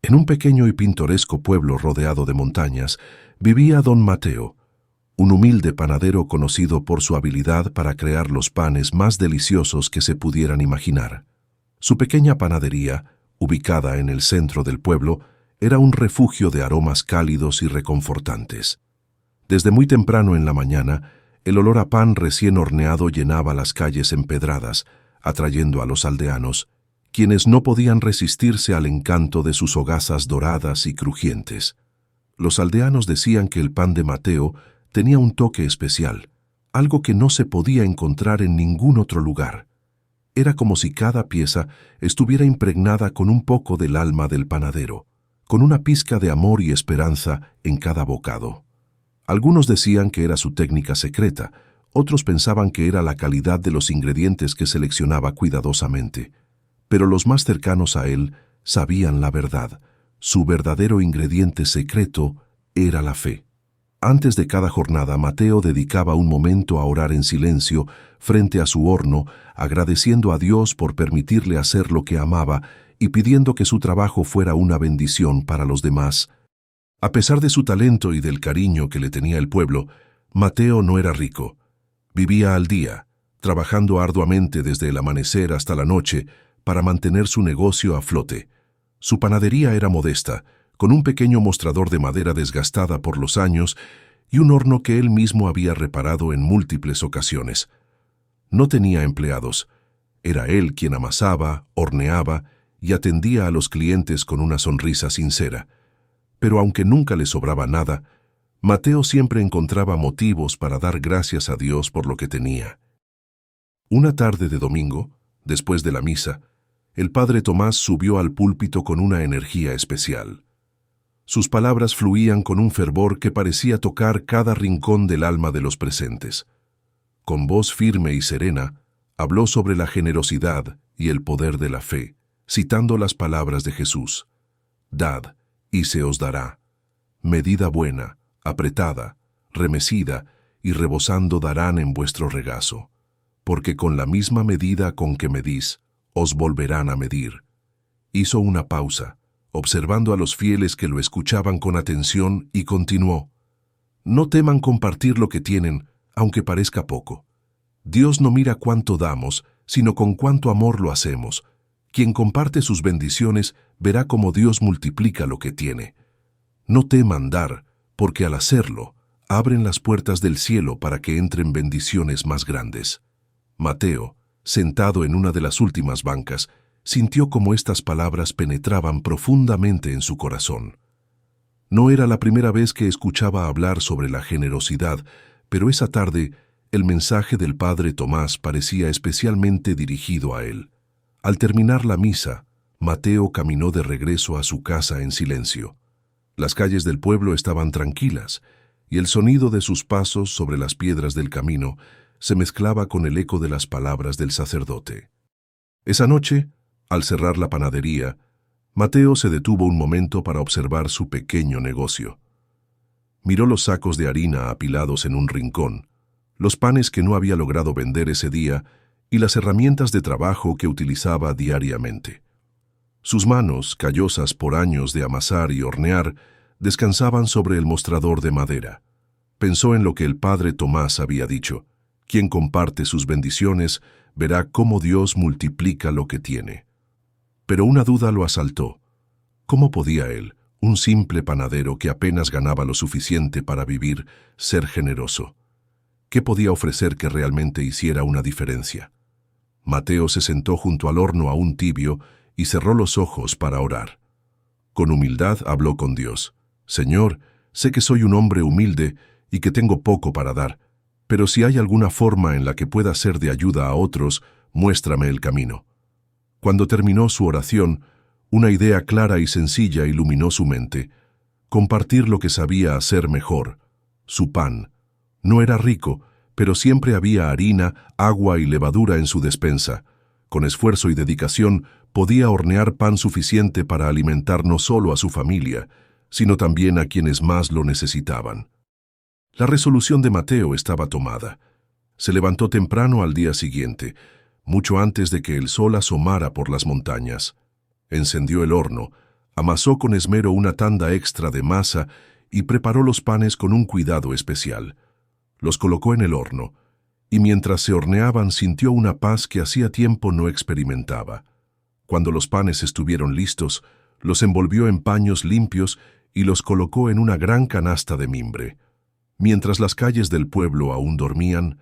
En un pequeño y pintoresco pueblo rodeado de montañas, vivía don Mateo, un humilde panadero conocido por su habilidad para crear los panes más deliciosos que se pudieran imaginar. Su pequeña panadería, ubicada en el centro del pueblo, era un refugio de aromas cálidos y reconfortantes. Desde muy temprano en la mañana, el olor a pan recién horneado llenaba las calles empedradas, atrayendo a los aldeanos, quienes no podían resistirse al encanto de sus hogazas doradas y crujientes. Los aldeanos decían que el pan de Mateo tenía un toque especial, algo que no se podía encontrar en ningún otro lugar. Era como si cada pieza estuviera impregnada con un poco del alma del panadero, con una pizca de amor y esperanza en cada bocado. Algunos decían que era su técnica secreta, otros pensaban que era la calidad de los ingredientes que seleccionaba cuidadosamente. Pero los más cercanos a él sabían la verdad. Su verdadero ingrediente secreto era la fe. Antes de cada jornada, Mateo dedicaba un momento a orar en silencio frente a su horno, agradeciendo a Dios por permitirle hacer lo que amaba y pidiendo que su trabajo fuera una bendición para los demás. A pesar de su talento y del cariño que le tenía el pueblo, Mateo no era rico. Vivía al día, trabajando arduamente desde el amanecer hasta la noche para mantener su negocio a flote. Su panadería era modesta, con un pequeño mostrador de madera desgastada por los años y un horno que él mismo había reparado en múltiples ocasiones. No tenía empleados. Era él quien amasaba, horneaba y atendía a los clientes con una sonrisa sincera. Pero aunque nunca le sobraba nada, Mateo siempre encontraba motivos para dar gracias a Dios por lo que tenía. Una tarde de domingo, después de la misa, el padre Tomás subió al púlpito con una energía especial. Sus palabras fluían con un fervor que parecía tocar cada rincón del alma de los presentes. Con voz firme y serena, habló sobre la generosidad y el poder de la fe, citando las palabras de Jesús: «Dad, y se os dará. Medida buena, apretada, remecida y rebosando darán en vuestro regazo. Porque con la misma medida con que medís, os volverán a medir». Hizo una pausa, observando a los fieles que lo escuchaban con atención, y continuó: «No teman compartir lo que tienen, aunque parezca poco. Dios no mira cuánto damos, sino con cuánto amor lo hacemos. Quien comparte sus bendiciones verá cómo Dios multiplica lo que tiene. No teman dar, porque al hacerlo, abren las puertas del cielo para que entren bendiciones más grandes». Mateo, sentado en una de las últimas bancas, sintió cómo estas palabras penetraban profundamente en su corazón. No era la primera vez que escuchaba hablar sobre la generosidad, pero esa tarde el mensaje del padre Tomás parecía especialmente dirigido a él. Al terminar la misa, Mateo caminó de regreso a su casa en silencio. Las calles del pueblo estaban tranquilas, y el sonido de sus pasos sobre las piedras del camino se mezclaba con el eco de las palabras del sacerdote. Esa noche, al cerrar la panadería, Mateo se detuvo un momento para observar su pequeño negocio. Miró los sacos de harina apilados en un rincón, los panes que no había logrado vender ese día y las herramientas de trabajo que utilizaba diariamente. Sus manos, callosas por años de amasar y hornear, descansaban sobre el mostrador de madera. Pensó en lo que el padre Tomás había dicho: «Quien comparte sus bendiciones verá cómo Dios multiplica lo que tiene». Pero una duda lo asaltó. ¿Cómo podía él, un simple panadero que apenas ganaba lo suficiente para vivir, ser generoso? ¿Qué podía ofrecer que realmente hiciera una diferencia? Mateo se sentó junto al horno aún tibio y cerró los ojos para orar. Con humildad habló con Dios: «Señor, sé que soy un hombre humilde y que tengo poco para dar, pero si hay alguna forma en la que pueda ser de ayuda a otros, muéstrame el camino». Cuando terminó su oración, una idea clara y sencilla iluminó su mente: compartir lo que sabía hacer mejor, su pan. No era rico, pero siempre había harina, agua y levadura en su despensa. Con esfuerzo y dedicación podía hornear pan suficiente para alimentar no solo a su familia, sino también a quienes más lo necesitaban. La resolución de Mateo estaba tomada. Se levantó temprano al día siguiente, mucho antes de que el sol asomara por las montañas. Encendió el horno, Amasó con esmero una tanda extra de masa y preparó los panes con un cuidado especial. Los colocó en el horno, y mientras se horneaban sintió una paz que hacía tiempo no experimentaba. Cuando los panes estuvieron listos, los envolvió en paños limpios y los colocó en una gran canasta de mimbre. Mientras las calles del pueblo aún dormían,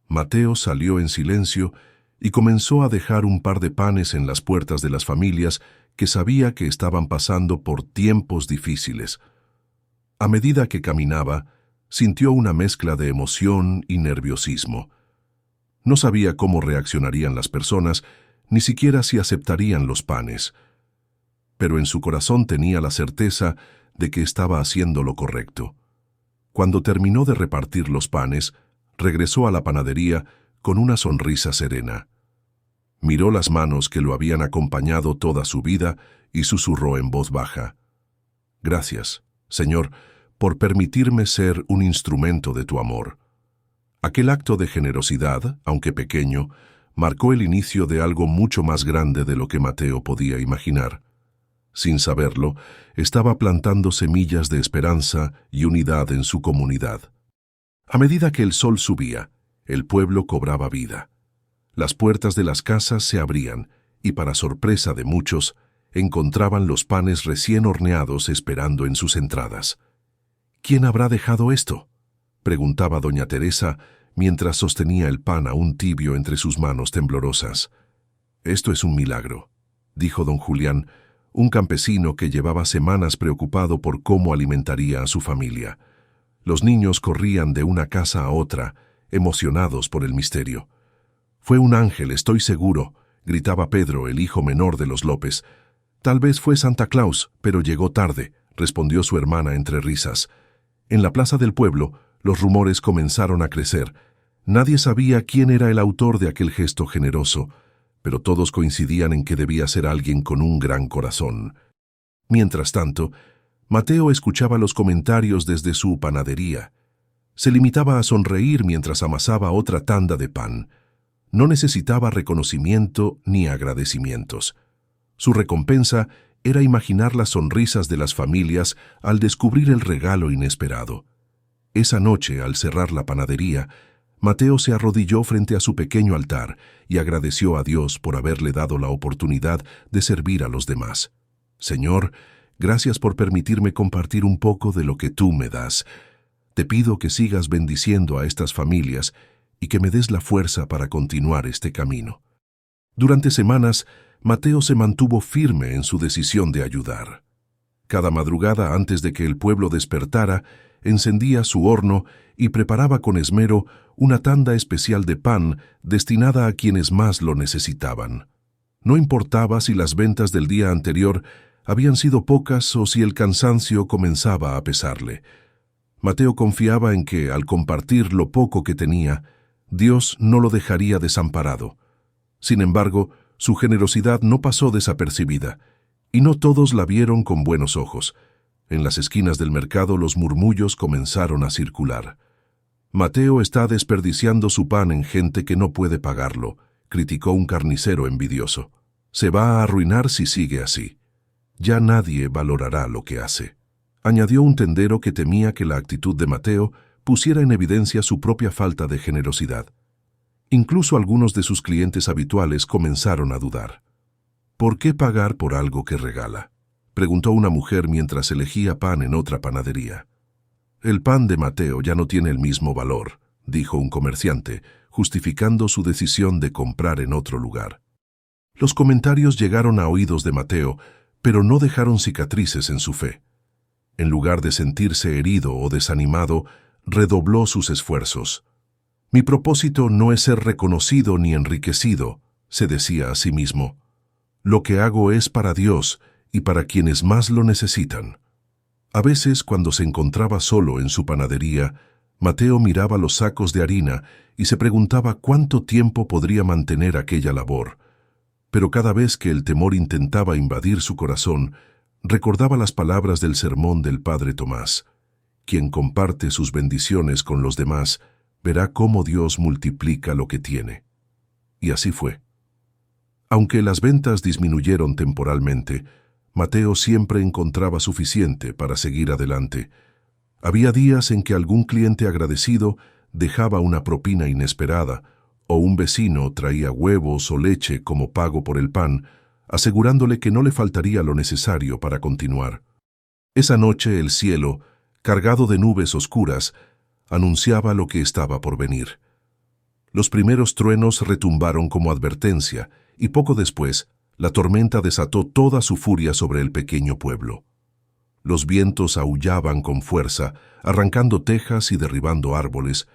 Mateo salió en silencio y comenzó a dejar un par de panes en las puertas de las familias que sabía que estaban pasando por tiempos difíciles. A medida que caminaba, sintió una mezcla de emoción y nerviosismo. No sabía cómo reaccionarían las personas, ni siquiera si aceptarían los panes. Pero en su corazón tenía la certeza de que estaba haciendo lo correcto. Cuando terminó de repartir los panes, regresó a la panadería con una sonrisa serena. Miró las manos que lo habían acompañado toda su vida y susurró en voz baja: «Gracias, Señor, por permitirme ser un instrumento de tu amor». Aquel acto de generosidad, aunque pequeño, marcó el inicio de algo mucho más grande de lo que Mateo podía imaginar. Sin saberlo, estaba plantando semillas de esperanza y unidad en su comunidad. A medida que el sol subía, el pueblo cobraba vida. Las puertas de las casas se abrían y, para sorpresa de muchos, encontraban los panes recién horneados esperando en sus entradas. «¿Quién habrá dejado esto?», preguntaba doña Teresa mientras sostenía el pan aún tibio entre sus manos temblorosas. «Esto es un milagro», dijo don Julián, un campesino que llevaba semanas preocupado por cómo alimentaría a su familia. Los niños corrían de una casa a otra, emocionados por el misterio. «Fue un ángel, estoy seguro», gritaba Pedro, el hijo menor de los López. «Tal vez fue Santa Claus, pero llegó tarde», respondió su hermana entre risas. En la plaza del pueblo, los rumores comenzaron a crecer. Nadie sabía quién era el autor de aquel gesto generoso, pero todos coincidían en que debía ser alguien con un gran corazón. Mientras tanto, Mateo escuchaba los comentarios desde su panadería. Se limitaba a sonreír mientras amasaba otra tanda de pan. No necesitaba reconocimiento ni agradecimientos. Su recompensa era imaginar las sonrisas de las familias al descubrir el regalo inesperado. Esa noche, al cerrar la panadería, Mateo se arrodilló frente a su pequeño altar y agradeció a Dios por haberle dado la oportunidad de servir a los demás. «Señor, gracias por permitirme compartir un poco de lo que tú me das. Te pido que sigas bendiciendo a estas familias y que me des la fuerza para continuar este camino». Durante semanas, Mateo se mantuvo firme en su decisión de ayudar. Cada madrugada, antes de que el pueblo despertara, encendía su horno y preparaba con esmero una tanda especial de pan destinada a quienes más lo necesitaban. No importaba si las ventas del día anterior habían sido pocas o si el cansancio comenzaba a pesarle. Mateo confiaba en que, al compartir lo poco que tenía, Dios no lo dejaría desamparado. Sin embargo, su generosidad no pasó desapercibida, y no todos la vieron con buenos ojos. En las esquinas del mercado los murmullos comenzaron a circular. «Mateo está desperdiciando su pan en gente que no puede pagarlo», criticó un carnicero envidioso. «Se va a arruinar si sigue así. Ya nadie valorará lo que hace», añadió un tendero que temía que la actitud de Mateo pusiera en evidencia su propia falta de generosidad. Incluso algunos de sus clientes habituales comenzaron a dudar. «¿Por qué pagar por algo que regala?», preguntó una mujer mientras elegía pan en otra panadería. «El pan de Mateo ya no tiene el mismo valor», dijo un comerciante, justificando su decisión de comprar en otro lugar. Los comentarios llegaron a oídos de Mateo, pero no dejaron cicatrices en su fe. En lugar de sentirse herido o desanimado, redobló sus esfuerzos. «Mi propósito no es ser reconocido ni enriquecido», se decía a sí mismo. «Lo que hago es para Dios y para quienes más lo necesitan». A veces, cuando se encontraba solo en su panadería, Mateo miraba los sacos de harina y se preguntaba cuánto tiempo podría mantener aquella labor. Pero cada vez que el temor intentaba invadir su corazón, recordaba las palabras del sermón del Padre Tomás: «Quien comparte sus bendiciones con los demás, verá cómo Dios multiplica lo que tiene». Y así fue. Aunque las ventas disminuyeron temporalmente, Mateo siempre encontraba suficiente para seguir adelante. Había días en que algún cliente agradecido dejaba una propina inesperada, o un vecino traía huevos o leche como pago por el pan, asegurándole que no le faltaría lo necesario para continuar. Esa noche el cielo, cargado de nubes oscuras, anunciaba lo que estaba por venir. Los primeros truenos retumbaron como advertencia, y poco después, la tormenta desató toda su furia sobre el pequeño pueblo. Los vientos aullaban con fuerza, arrancando tejas y derribando árboles,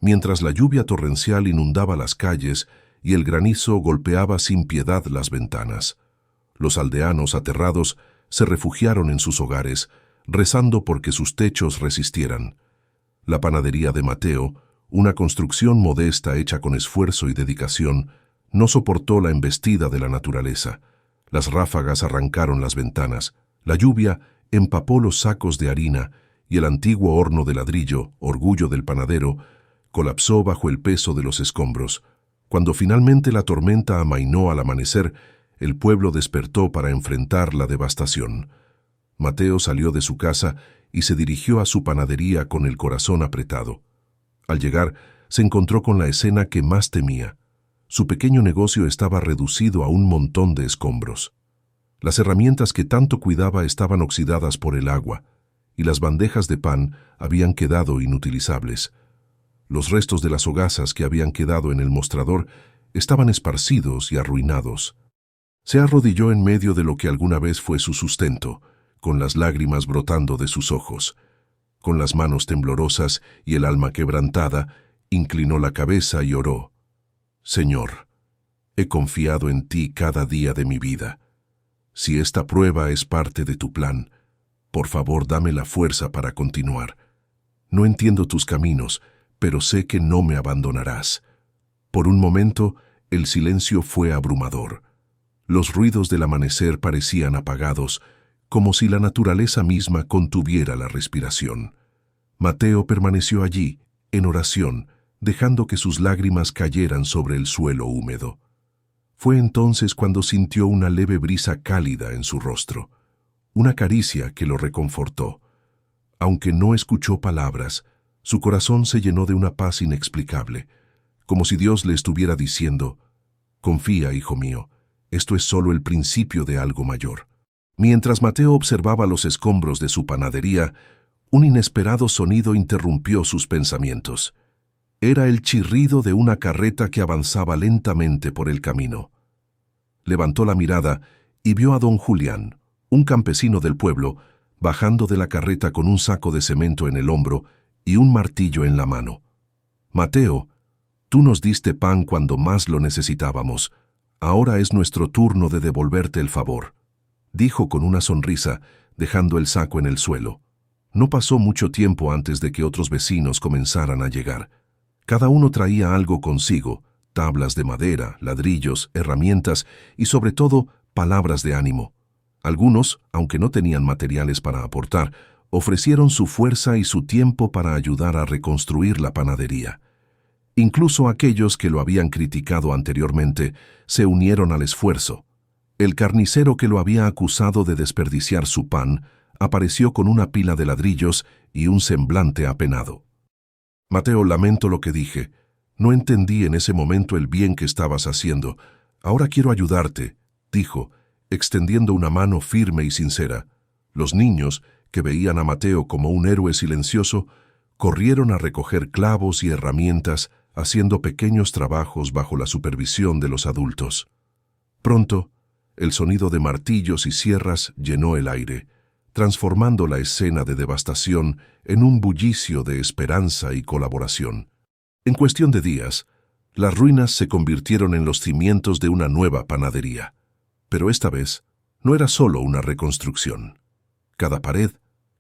mientras la lluvia torrencial inundaba las calles y el granizo golpeaba sin piedad las ventanas. Los aldeanos, aterrados, se refugiaron en sus hogares, rezando porque sus techos resistieran. La panadería de Mateo, una construcción modesta hecha con esfuerzo y dedicación, no soportó la embestida de la naturaleza. Las ráfagas arrancaron las ventanas, la lluvia empapó los sacos de harina y el antiguo horno de ladrillo, orgullo del panadero, colapsó bajo el peso de los escombros. Cuando finalmente la tormenta amainó al amanecer, el pueblo despertó para enfrentar la devastación. Mateo salió de su casa y se dirigió a su panadería con el corazón apretado. Al llegar, se encontró con la escena que más temía. Su pequeño negocio estaba reducido a un montón de escombros. Las herramientas que tanto cuidaba estaban oxidadas por el agua, y las bandejas de pan habían quedado inutilizables. Los restos de las hogazas que habían quedado en el mostrador estaban esparcidos y arruinados. Se arrodilló en medio de lo que alguna vez fue su sustento, con las lágrimas brotando de sus ojos. Con las manos temblorosas y el alma quebrantada, inclinó la cabeza y oró. Señor, he confiado en ti cada día de mi vida. Si esta prueba es parte de tu plan, por favor dame la fuerza para continuar. No entiendo tus caminos, pero sé que no me abandonarás. Por un momento, el silencio fue abrumador. Los ruidos del amanecer parecían apagados, como si la naturaleza misma contuviera la respiración. Mateo permaneció allí, en oración, dejando que sus lágrimas cayeran sobre el suelo húmedo. Fue entonces cuando sintió una leve brisa cálida en su rostro, una caricia que lo reconfortó. Aunque no escuchó palabras, su corazón se llenó de una paz inexplicable, como si Dios le estuviera diciendo, «Confía, hijo mío, esto es solo el principio de algo mayor». Mientras Mateo observaba los escombros de su panadería, un inesperado sonido interrumpió sus pensamientos. Era el chirrido de una carreta que avanzaba lentamente por el camino. Levantó la mirada y vio a don Julián, un campesino del pueblo, bajando de la carreta con un saco de cemento en el hombro y un martillo en la mano. «Mateo, tú nos diste pan cuando más lo necesitábamos. Ahora es nuestro turno de devolverte el favor», dijo con una sonrisa, dejando el saco en el suelo. No pasó mucho tiempo antes de que otros vecinos comenzaran a llegar. Cada uno traía algo consigo, tablas de madera, ladrillos, herramientas y sobre todo palabras de ánimo. Algunos, aunque no tenían materiales para aportar, ofrecieron su fuerza y su tiempo para ayudar a reconstruir la panadería. Incluso aquellos que lo habían criticado anteriormente se unieron al esfuerzo. El carnicero que lo había acusado de desperdiciar su pan apareció con una pila de ladrillos y un semblante apenado. «Mateo, lamento lo que dije. No entendí en ese momento el bien que estabas haciendo. Ahora quiero ayudarte», dijo, extendiendo una mano firme y sincera. Los niños, que veían a Mateo como un héroe silencioso, corrieron a recoger clavos y herramientas, haciendo pequeños trabajos bajo la supervisión de los adultos. Pronto, el sonido de martillos y sierras llenó el aire, transformando la escena de devastación en un bullicio de esperanza y colaboración. En cuestión de días, las ruinas se convirtieron en los cimientos de una nueva panadería. Pero esta vez, no era solo una reconstrucción. Cada pared,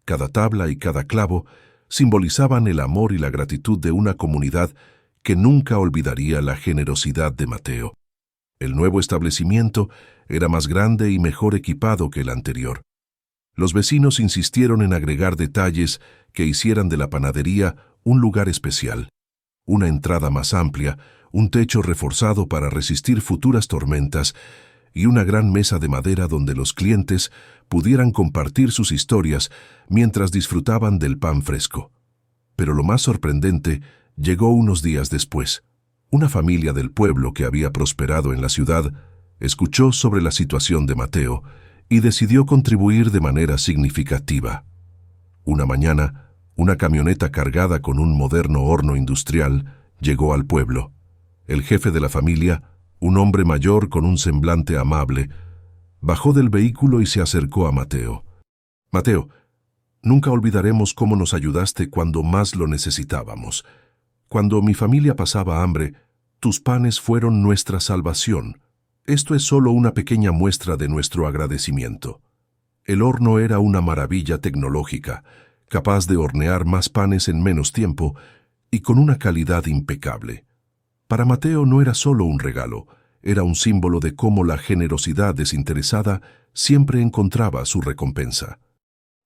cada tabla y cada clavo simbolizaban el amor y la gratitud de una comunidad que nunca olvidaría la generosidad de Mateo. El nuevo establecimiento era más grande y mejor equipado que el anterior. Los vecinos insistieron en agregar detalles que hicieran de la panadería un lugar especial. Una entrada más amplia, un techo reforzado para resistir futuras tormentas y una gran mesa de madera donde los clientes pudieran compartir sus historias mientras disfrutaban del pan fresco. Pero lo más sorprendente llegó unos días después. Una familia del pueblo que había prosperado en la ciudad escuchó sobre la situación de Mateo y decidió contribuir de manera significativa. Una mañana, una camioneta cargada con un moderno horno industrial llegó al pueblo. El jefe de la familia, un hombre mayor con un semblante amable, bajó del vehículo y se acercó a Mateo. «Mateo, nunca olvidaremos cómo nos ayudaste cuando más lo necesitábamos. Cuando mi familia pasaba hambre, tus panes fueron nuestra salvación. Esto es solo una pequeña muestra de nuestro agradecimiento». El horno era una maravilla tecnológica, capaz de hornear más panes en menos tiempo y con una calidad impecable. Para Mateo no era solo un regalo, era un símbolo de cómo la generosidad desinteresada siempre encontraba su recompensa.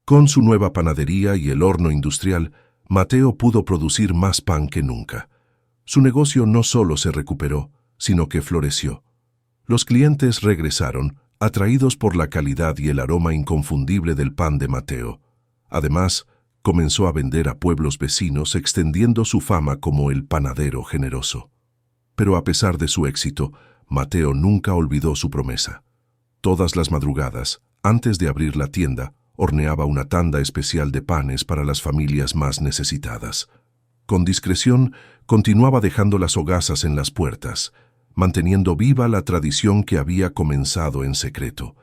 Con su nueva panadería y el horno industrial, Mateo pudo producir más pan que nunca. Su negocio no solo se recuperó, sino que floreció. Los clientes regresaron, atraídos por la calidad y el aroma inconfundible del pan de Mateo. Además, comenzó a vender a pueblos vecinos, extendiendo su fama como el panadero generoso. Pero a pesar de su éxito, Mateo nunca olvidó su promesa. Todas las madrugadas, antes de abrir la tienda, horneaba una tanda especial de panes para las familias más necesitadas. Con discreción, continuaba dejando las hogazas en las puertas, manteniendo viva la tradición que había comenzado en secreto.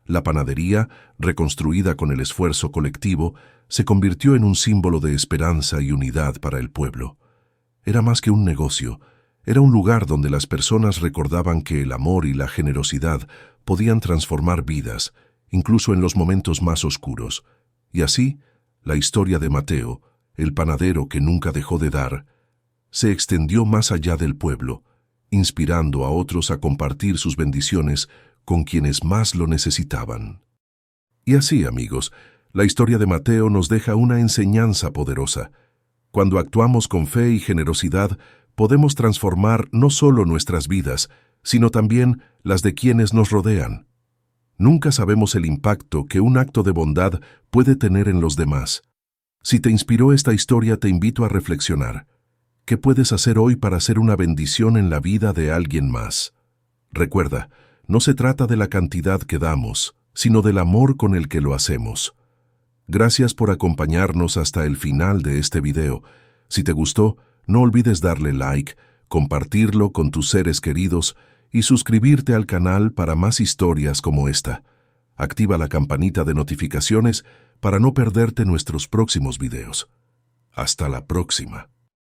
La panadería, reconstruida con el esfuerzo colectivo, se convirtió en un símbolo de esperanza y unidad para el pueblo. Era más que un negocio, era un lugar donde las personas recordaban que el amor y la generosidad podían transformar vidas, incluso en los momentos más oscuros. Y así, la historia de Mateo, el panadero que nunca dejó de dar, se extendió más allá del pueblo, inspirando a otros a compartir sus bendiciones con quienes más lo necesitaban. Y así, amigos, la historia de Mateo nos deja una enseñanza poderosa. Cuando actuamos con fe y generosidad, podemos transformar no solo nuestras vidas, sino también las de quienes nos rodean. Nunca sabemos el impacto que un acto de bondad puede tener en los demás. Si te inspiró esta historia, te invito a reflexionar. ¿Qué puedes hacer hoy para ser una bendición en la vida de alguien más? Recuerda, no se trata de la cantidad que damos, sino del amor con el que lo hacemos. Gracias por acompañarnos hasta el final de este video. Si te gustó, no olvides darle like, compartirlo con tus seres queridos y suscribirte al canal para más historias como esta. Activa la campanita de notificaciones para no perderte nuestros próximos videos. Hasta la próxima.